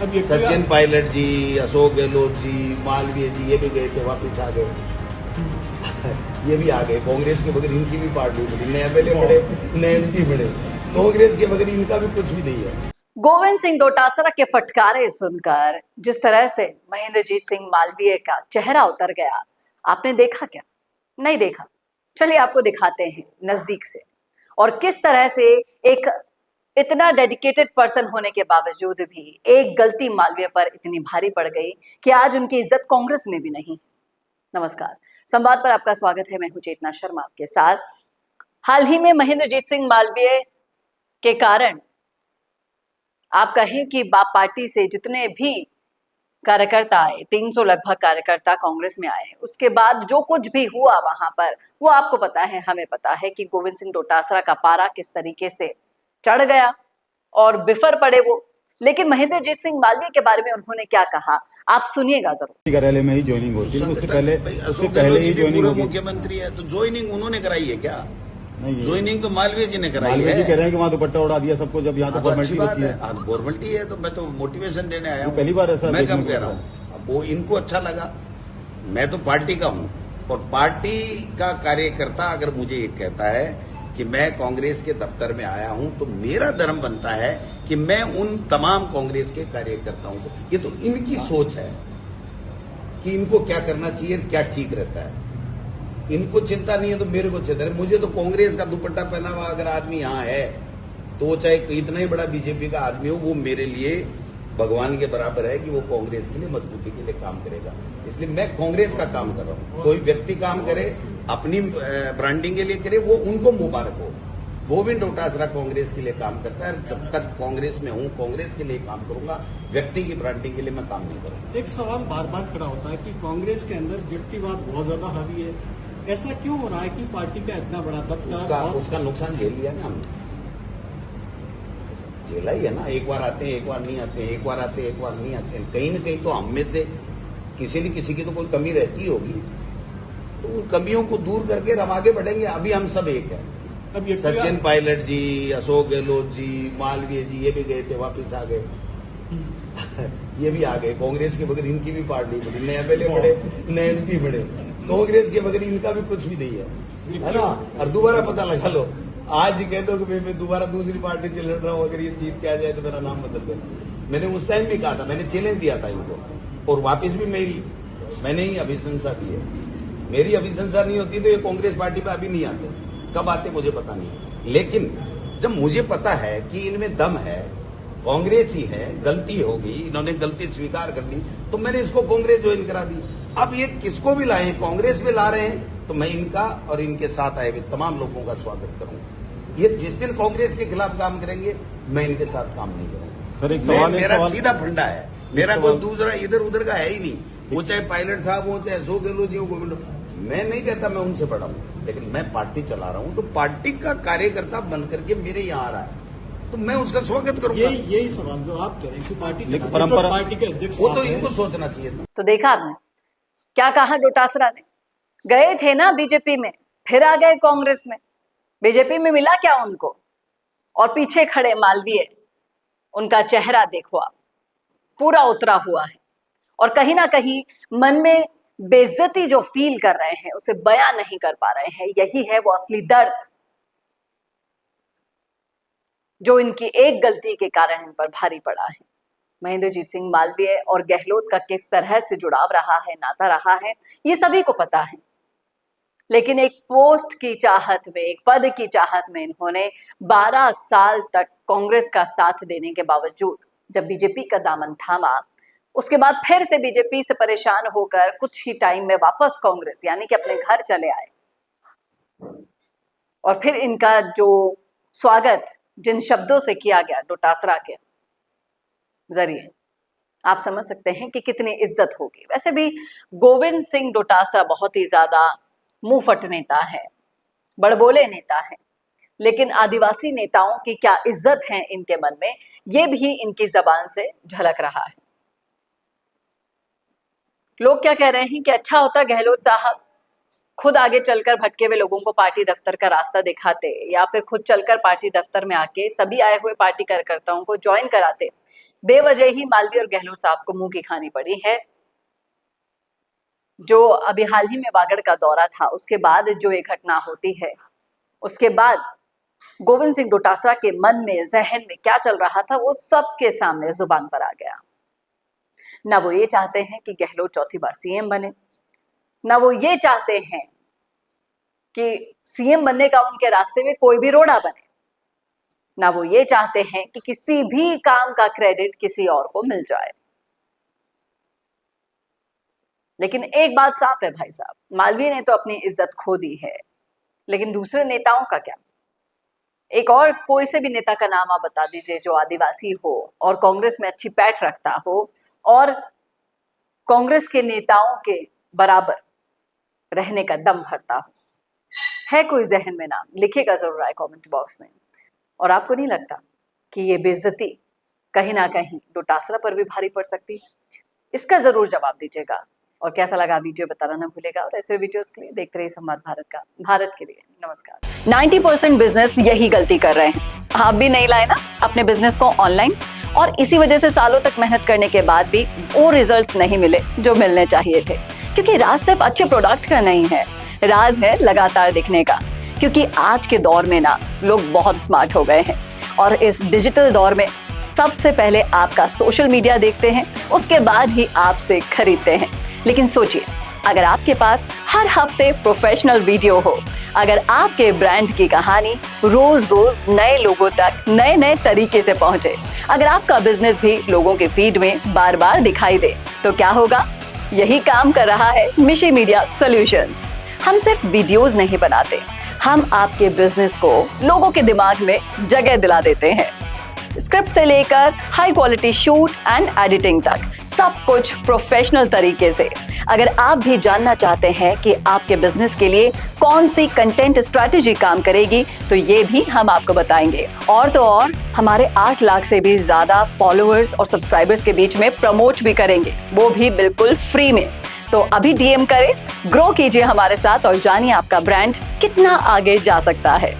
सचिन पायलट जी, अशोक गहलोत जी, मालवीय जी, ये भी गए थे, वापिस आ गए। ये भी आ गए। कांग्रेस के बगैर इनकी भी पार्टी बनी, नए एमएलए बड़े, नए एमपी बड़े। कांग्रेस के बगैर इनका भी कुछ भी नहीं है। गोविंद सिंह डोटासरा के फटकारे सुनकर जिस तरह से महेंद्रजीत सिंह मालवीय का चेहरा उतर गया, आपने देखा क्या? नहीं देखा? चलिए आपको दिखाते हैं नजदीक से, और किस तरह से एक इतना डेडिकेटेड पर्सन होने के बावजूद भी एक गलती मालवीय पर इतनी भारी पड़ गई कि आज उनकी इज्जत कांग्रेस में भी नहीं। नमस्कार, संवाद पर आपका स्वागत है। मैं हूं चेतना शर्मा आपके साथ। हाल ही में महेंद्रजीत सिंह मालवीय के कारण आप कहें कि बाप पार्टी से जितने भी कार्यकर्ता आए, 300 लगभग कार्यकर्ता कांग्रेस में आए, उसके बाद जो कुछ भी हुआ वहां पर वो आपको पता है, हमें पता है कि गोविंद सिंह डोटासरा का पारा किस तरीके से चढ़ गया और बिफर पड़े वो। लेकिन महेंद्रजीत सिंह मालवीय के बारे में उन्होंने क्या कहा, आप सुनिएगा जरूर। कार्यालय में ही ज्वाइनिंग होती है, उससे पहले ही ज्वाइनिंग होगी। मुख्यमंत्री है तो ज्वाइनिंग उन्होंने कराई है क्या? नहीं, ज्वाइनिंग तो मालवीय जी ने कराई मालवीय है। जी कह रहे हैं कि वहाँ दुपट्टा उड़ा दिया सबको, जब यहाँ तो फॉर्मेलिटी होती है। फॉर्मेलिटी है तो मैं तो मोटिवेशन देने आया हूँ। पहली बार ऐसा मैं देखने कब को कह रहा मिला हूँ, अब वो इनको अच्छा लगा। मैं तो पार्टी का हूँ, और पार्टी का कार्यकर्ता अगर मुझे ये कहता है कि मैं कांग्रेस के दफ्तर में आया हूं, तो मेरा धर्म बनता है कि मैं उन तमाम कांग्रेस के कार्यकर्ताओं को, ये तो इनकी सोच है कि इनको क्या करना चाहिए, क्या ठीक रहता है। इनको चिंता नहीं है तो मेरे को चिंता है। मुझे तो कांग्रेस का दुपट्टा पहना हुआ अगर आदमी यहाँ है तो वो चाहे इतना ही बड़ा बीजेपी का आदमी हो, वो मेरे लिए भगवान के बराबर है कि वो कांग्रेस के लिए मजबूती के लिए काम करेगा। इसलिए मैं कांग्रेस का काम कर रहा हूं। कोई व्यक्ति काम करे, अपनी ब्रांडिंग के लिए करे, वो उनको मुबारक हो। गोविंद डोटासरा कांग्रेस के लिए काम करता है। जब तक कांग्रेस में हूं, कांग्रेस के लिए काम करूंगा, व्यक्ति की ब्रांडिंग के लिए मैं काम नहीं करूंगा। एक सवाल बार बार खड़ा होता है कि कांग्रेस के अंदर व्यक्तिवाद बहुत ज्यादा हावी है। ऐसा क्यों हो रहा है कि पार्टी का इतना बड़ा दफ्तर उसका नुकसान झेल लिया ना हमने, झेला ही है ना। एक बार आते हैं, एक बार नहीं आते हैं, एक बार आते हैं, एक बार नहीं आते हैं। कहीं न कहीं तो हम में से किसी न किसी की तो कोई कमी रहती होगी, तो उन कमियों को दूर करके हम आगे बढ़ेंगे। अभी हम सब एक है। सचिन पायलट जी, अशोक गहलोत जी, मालवीय जी, ये भी गए थे, वापिस आ गए। ये भी आ गए। कांग्रेस के बगैर इनकी भी पार्टी बनी, नए एमएलए बड़े, नए एमपी बड़े। कांग्रेस के बगैर इनका भी कुछ भी नहीं है ना। और दोबारा पता लगा लो, आज ही कह दो कि मैं दोबारा दूसरी पार्टी से लड़ रहा हूं, अगर ये जीत के आ जाए तो मेरा नाम बदल देना। मैंने उस टाइम भी कहा था, मैंने चैलेंज दिया था इनको, और वापस भी मैंने ही अभिशंसा दी है। मेरी अभिशंसा नहीं होती तो ये कांग्रेस पार्टी पे अभी नहीं आते। कब आते मुझे पता नहीं, लेकिन जब मुझे पता है कि इनमें दम है, कांग्रेस ही है, गलती हो गई, इन्होंने गलती स्वीकार कर ली, तो मैंने इसको कांग्रेस ज्वाइन करा दी। अब ये किसको भी लाए, कांग्रेस में ला रहे हैं, तो मैं इनका और इनके साथ आए हुए तमाम लोगों का स्वागत करूंगा। ये जिस दिन कांग्रेस के खिलाफ काम करेंगे, मैं इनके साथ काम नहीं करूंगा। सर एक सवाल, मेरा सीधा फंडा है, मेरा कोई दूसरा इधर उधर का है ही नहीं। वो चाहे पायलट साहब हो, चाहे अशोक गहलोत जी हो, गोविंद, मैं नहीं कहता मैं उनसे बड़ा हूं, लेकिन मैं पार्टी चला रहा हूं, तो पार्टी का कार्यकर्ता बन करके मेरे यहाँ आ रहा है, तो मैं उसका स्वागत करूंगा। यही सवाल जो आप कह रहे हैं कि पार्टी के अध्यक्ष, वो तो इनको सोचना चाहिए था। तो देखा आपने क्या कहा डोटासरा ने? गए थे ना बीजेपी में, फिर आ गए कांग्रेस में। बीजेपी में मिला क्या उनको? और पीछे खड़े मालवीय, उनका चेहरा देखो आप, पूरा उतरा हुआ है, और कहीं ना कहीं मन में बेइज्जती जो फील कर रहे हैं उसे बयां नहीं कर पा रहे हैं। यही है वो असली दर्द जो इनकी एक गलती के कारण इन पर भारी पड़ा है। महेंद्रजीत सिंह मालवीय और गहलोत का किस तरह से जुड़ाव रहा है, नाता रहा है, ये सभी को पता है। लेकिन एक पोस्ट की चाहत में, एक पद की चाहत में इन्होंने 12 साल तक कांग्रेस का साथ देने के बावजूद जब बीजेपी का दामन थामा, उसके बाद फिर से बीजेपी से परेशान होकर कुछ ही टाइम में वापस कांग्रेस यानी कि अपने घर चले आए। और फिर इनका जो स्वागत जिन शब्दों से किया गया डोटासरा के जरिए, आप समझ सकते हैं कि कितनी इज्जत होगी। वैसे भी गोविंद सिंह डोटासरा बहुत ही ज्यादा मुंहफट नेता है, बड़बोले नेता है, लेकिन आदिवासी नेताओं की क्या इज्जत है इनके मन में, ये भी इनकी जबान से झलक रहा है। लोग क्या कह रहे हैं कि अच्छा होता गहलोत साहब खुद आगे चलकर भटके हुए लोगों को पार्टी दफ्तर का रास्ता दिखाते, या फिर खुद चलकर पार्टी दफ्तर में आके सभी आए हुए पार्टी कार्यकर्ताओं को ज्वाइन कराते। बेवजह ही मालवीय और गहलोत साहब को मुंह की खानी पड़ी है। जो अभी हाल ही में वागड़ का दौरा था, उसके बाद जो ये घटना होती है, उसके बाद गोविंद सिंह डोटासरा के मन में, जहन में क्या चल रहा था, वो सबके सामने जुबान पर आ गया। ना वो ये चाहते हैं कि गहलोत चौथी बार सीएम बने, ना वो ये चाहते हैं कि सीएम बनने का उनके रास्ते में कोई भी रोड़ा बने, ना वो ये चाहते हैं कि किसी भी काम का क्रेडिट किसी और को मिल जाए। लेकिन एक बात साफ है भाई साहब, मालवीय ने तो अपनी इज्जत खो दी है, लेकिन दूसरे नेताओं का क्या? एक और कोई से भी नेता का नाम आप बता दीजिए जो आदिवासी हो और कांग्रेस में अच्छी पैठ रखता हो और कांग्रेस के नेताओं के बराबर रहने का दम भरता हो। है कोई जहन में नाम? लिखिएगा जरूर आए कमेंट बॉक्स में। और आपको नहीं लगता कि ये बेइज्जती कहीं ना कहीं डोटासरा पर भी भारी पड़ सकती है? इसका जरूर जवाब दीजिएगा। और कैसा लगा वीडियो बताना ना भूलेगा। और ऐसे वीडियोस के लिए देखते रहिए संवाद भारत का। भारत के लिए नमस्कार। 90% बिजनेस यही गलती कर रहे हैं। आप भी नहीं लाए ना अपने बिजनेस को ऑनलाइन, और इसी वजह से सालों तक मेहनत करने के बाद भी वो रिजल्ट्स नहीं मिले जो मिलने चाहिए थे। क्योंकि राज सिर्फ अच्छे प्रोडक्ट का नहीं है, राज है लगातार दिखने का। क्योंकि आज के दौर में ना लोग बहुत स्मार्ट हो गए हैं और इस डिजिटल दौर में सबसे पहले आपका सोशल मीडिया देखते हैं, उसके बाद ही आपसे खरीदते हैं। लेकिन सोचिए, अगर आपके पास हर हफ्ते प्रोफेशनल वीडियो हो, अगर आपके ब्रांड की कहानी रोज रोज नए लोगों तक नए नए तरीके से पहुंचे, अगर आपका बिजनेस भी लोगों के फीड में बार बार दिखाई दे, तो क्या होगा? यही काम कर रहा है मिशी मीडिया सॉल्यूशंस। हम सिर्फ वीडियोस नहीं बनाते, हम आपके बिजनेस को लोगों के दिमाग में जगह दिला देते हैं। स्क्रिप्ट से लेकर high quality shoot and editing तक सब कुछ प्रोफेशनल तरीके से। अगर आप भी जानना चाहते हैं कि आपके बिजनेस के लिए कौन सी कंटेंट स्ट्रैटेजी काम करेगी, तो ये भी हम आपको बताएंगे। और तो और हमारे 8 लाख से भी ज्यादा फॉलोअर्स और सब्सक्राइबर्स के बीच में प्रमोट भी करेंगे, वो भी बिल्कुल फ्री में। तो अभी डीएम करें, ग्रो कीजिए हमारे साथ और जानिए आपका ब्रांड कितना आगे जा सकता है।